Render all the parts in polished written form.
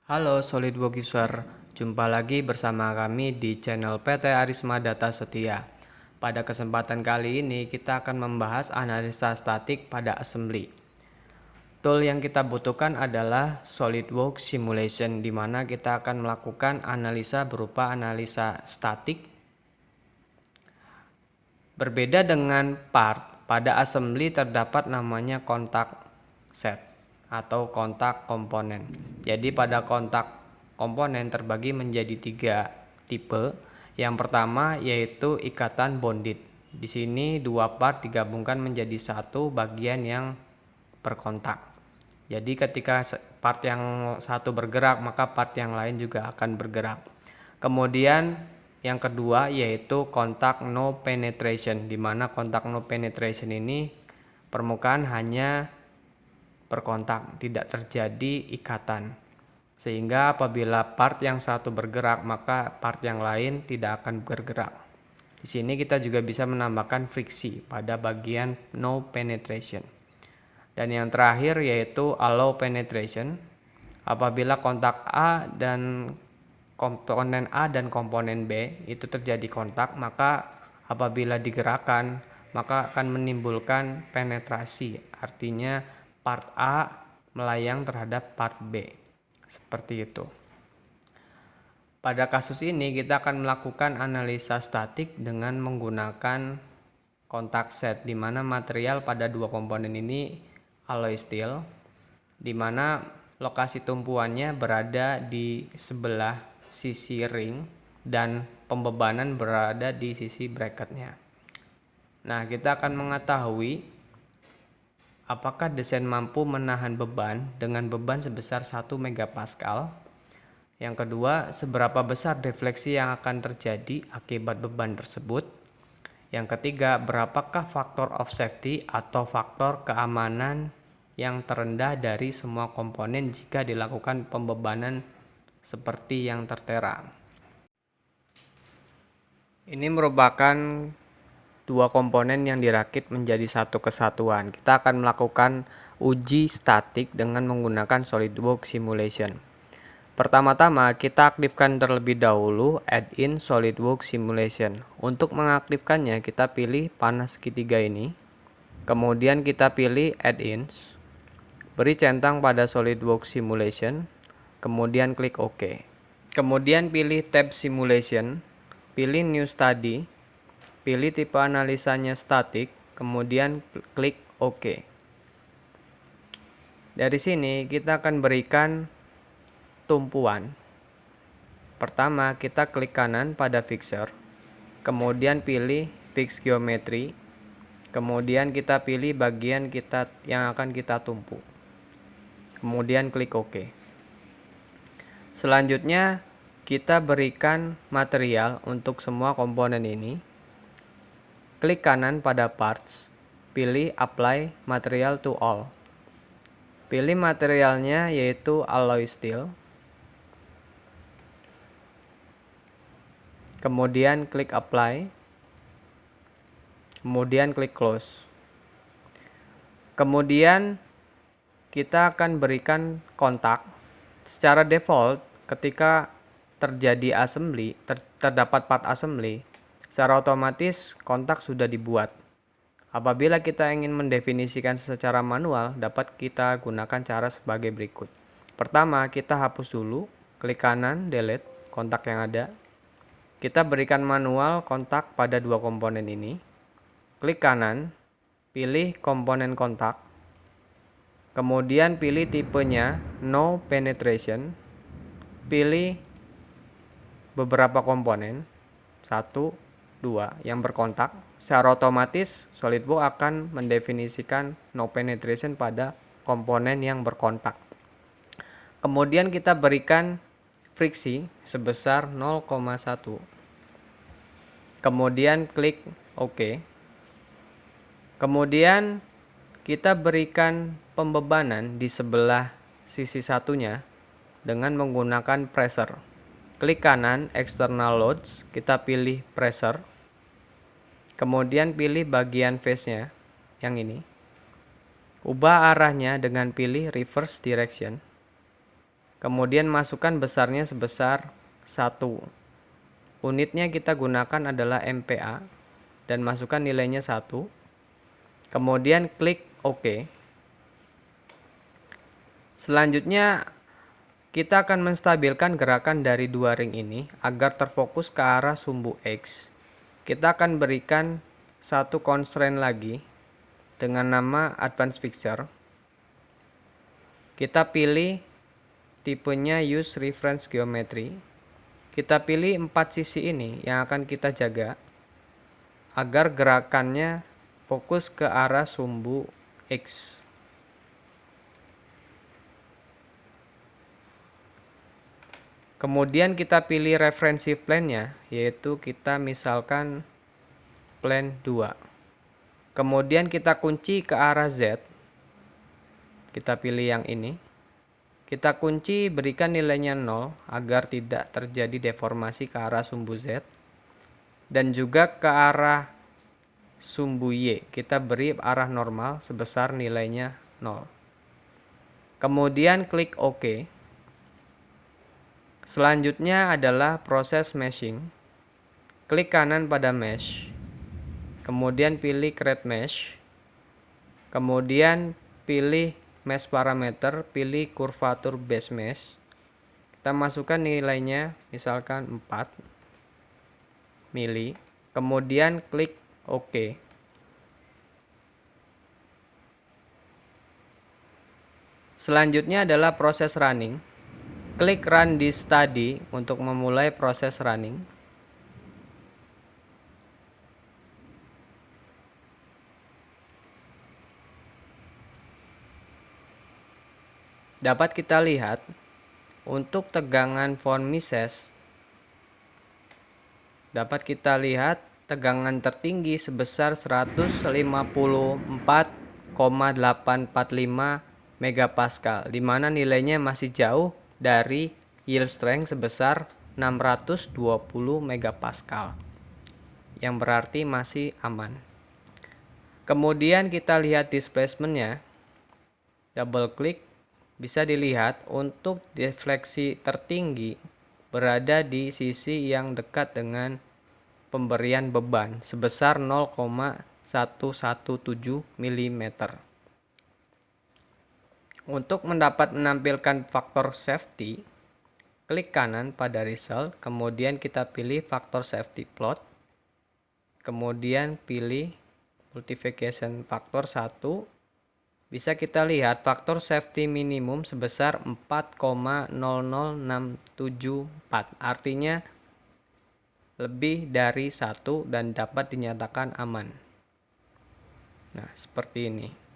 Halo SolidWorks user, jumpa lagi bersama kami di channel PT Arisma Data Setia. Pada kesempatan kali ini kita akan membahas analisa statik pada assembly. Tool yang kita butuhkan adalah SolidWorks Simulation, di mana kita akan melakukan analisa berupa analisa statik. Berbeda dengan part, pada assembly terdapat namanya kontak set atau kontak komponen. Jadi pada kontak komponen terbagi menjadi 3 tipe. Yang pertama yaitu ikatan bonded. Di sini 2 part digabungkan menjadi satu bagian yang berkontak. Jadi ketika part yang satu bergerak, maka part yang lain juga akan bergerak. Kemudian yang kedua yaitu kontak no penetration, di mana kontak no penetration ini permukaan hanya berkontak, tidak terjadi ikatan. Sehingga apabila part yang satu bergerak, maka part yang lain tidak akan bergerak. Di sini kita juga bisa menambahkan friksi pada bagian no penetration. Dan yang terakhir yaitu allow penetration. Apabila kontak A dan komponen A dan komponen B itu terjadi kontak, maka apabila digerakkan maka akan menimbulkan penetrasi, artinya part A melayang terhadap part B, seperti itu. Pada kasus ini kita akan melakukan analisa statik dengan menggunakan kontak set, di mana material pada dua komponen ini alloy steel, di mana lokasi tumpuannya berada di sebelah sisi ring dan pembebanan berada di sisi bracketnya. Nah, kita akan mengetahui apakah desain mampu menahan beban dengan beban sebesar 1 megapascal. Yang kedua, seberapa besar defleksi yang akan terjadi akibat beban tersebut. Yang ketiga, berapakah faktor of safety atau faktor keamanan yang terendah dari semua komponen jika dilakukan pembebanan seperti yang tertera. Ini merupakan dua komponen yang dirakit menjadi satu kesatuan. Kita akan melakukan uji statik dengan menggunakan SolidWorks Simulation. Pertama-tama kita aktifkan terlebih dahulu add-in SolidWorks Simulation. Untuk mengaktifkannya kita pilih panah segitiga ini. Kemudian kita pilih add-ins. Beri centang pada SolidWorks Simulation, kemudian klik OK. Kemudian pilih tab Simulation, pilih New Study, pilih tipe analisanya statik, kemudian klik OK. Dari sini kita akan berikan tumpuan. Pertama kita klik kanan pada fixture, kemudian pilih Fix Geometry, kemudian kita pilih bagian yang akan kita tumpuk. Kemudian klik OK. Selanjutnya kita berikan material untuk semua komponen ini. Klik kanan pada parts, pilih apply material to all. Pilih materialnya yaitu alloy steel. Kemudian klik apply. Kemudian klik close. Kemudian kita akan berikan kontak. Secara default ketika terjadi assembly, terdapat part assembly, secara otomatis kontak sudah dibuat. Apabila kita ingin mendefinisikan secara manual, dapat kita gunakan cara sebagai berikut. Pertama, kita hapus dulu, klik kanan delete kontak yang ada. Kita berikan manual kontak pada dua komponen ini. Klik kanan, pilih komponen kontak. Kemudian pilih tipenya no penetration, pilih beberapa komponen 1, 2 yang berkontak. Secara otomatis SolidWorks akan mendefinisikan no penetration pada komponen yang berkontak. Kemudian kita berikan friksi sebesar 0,1. Kemudian klik OK. Kemudian kita berikan pembebanan di sebelah sisi satunya dengan menggunakan pressure. Klik kanan external loads, kita pilih pressure. Kemudian pilih bagian face-nya yang ini. Ubah arahnya dengan pilih reverse direction. Kemudian masukkan besarnya sebesar 1. Unitnya kita gunakan adalah MPa dan masukkan nilainya 1. Kemudian klik OK. Selanjutnya kita akan menstabilkan gerakan dari dua ring ini agar terfokus ke arah sumbu X. Kita akan berikan satu constraint lagi dengan nama Advanced Fixture. Kita pilih tipenya Use Reference Geometry. Kita pilih 4 sisi ini yang akan kita jaga agar gerakannya fokus ke arah sumbu X. Kemudian kita pilih referensi plane-nya, yaitu kita misalkan plane 2. Kemudian kita kunci ke arah Z. Kita pilih yang ini. Kita kunci, berikan nilainya 0 agar tidak terjadi deformasi ke arah sumbu Z. Dan juga ke arah sumbu Y. Kita beri arah normal sebesar nilainya 0. Kemudian klik OK. Selanjutnya adalah proses meshing. Klik kanan pada mesh. Kemudian pilih create mesh. Kemudian pilih mesh parameter, pilih kurvatur base mesh. Kita masukkan nilainya misalkan 4 mili. Kemudian klik OK. Selanjutnya adalah proses running. Klik Run this study untuk memulai proses running. Dapat kita lihat untuk tegangan von Mises, dapat kita lihat tegangan tertinggi sebesar 154,845 megapascal, di mana nilainya masih jauh dari yield strength sebesar 620 megapascal, yang berarti masih aman. Kemudian kita lihat displacement-nya, double klik, bisa dilihat untuk defleksi tertinggi berada di sisi yang dekat dengan pemberian beban sebesar 0,117 mm. Untuk menampilkan faktor safety, klik kanan pada result, kemudian kita pilih faktor safety plot, kemudian pilih multiplication faktor 1. Bisa kita lihat faktor safety minimum sebesar 4,00674, artinya lebih dari 1 dan dapat dinyatakan aman. Nah, seperti ini.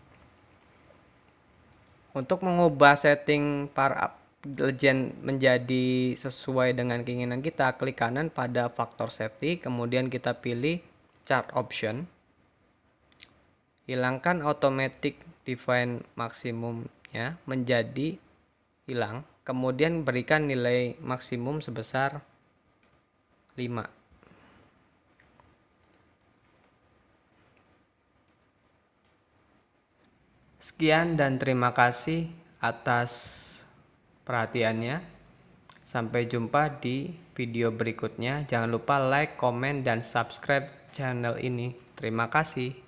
Untuk mengubah setting para legend menjadi sesuai dengan keinginan kita, klik kanan pada faktor safety, kemudian kita pilih chart option. Hilangkan automatic define maksimumnya menjadi hilang, kemudian berikan nilai maksimum sebesar 5. Sekian dan terima kasih atas perhatiannya. Sampai jumpa di video berikutnya. Jangan lupa like, komen, dan subscribe channel ini. Terima kasih.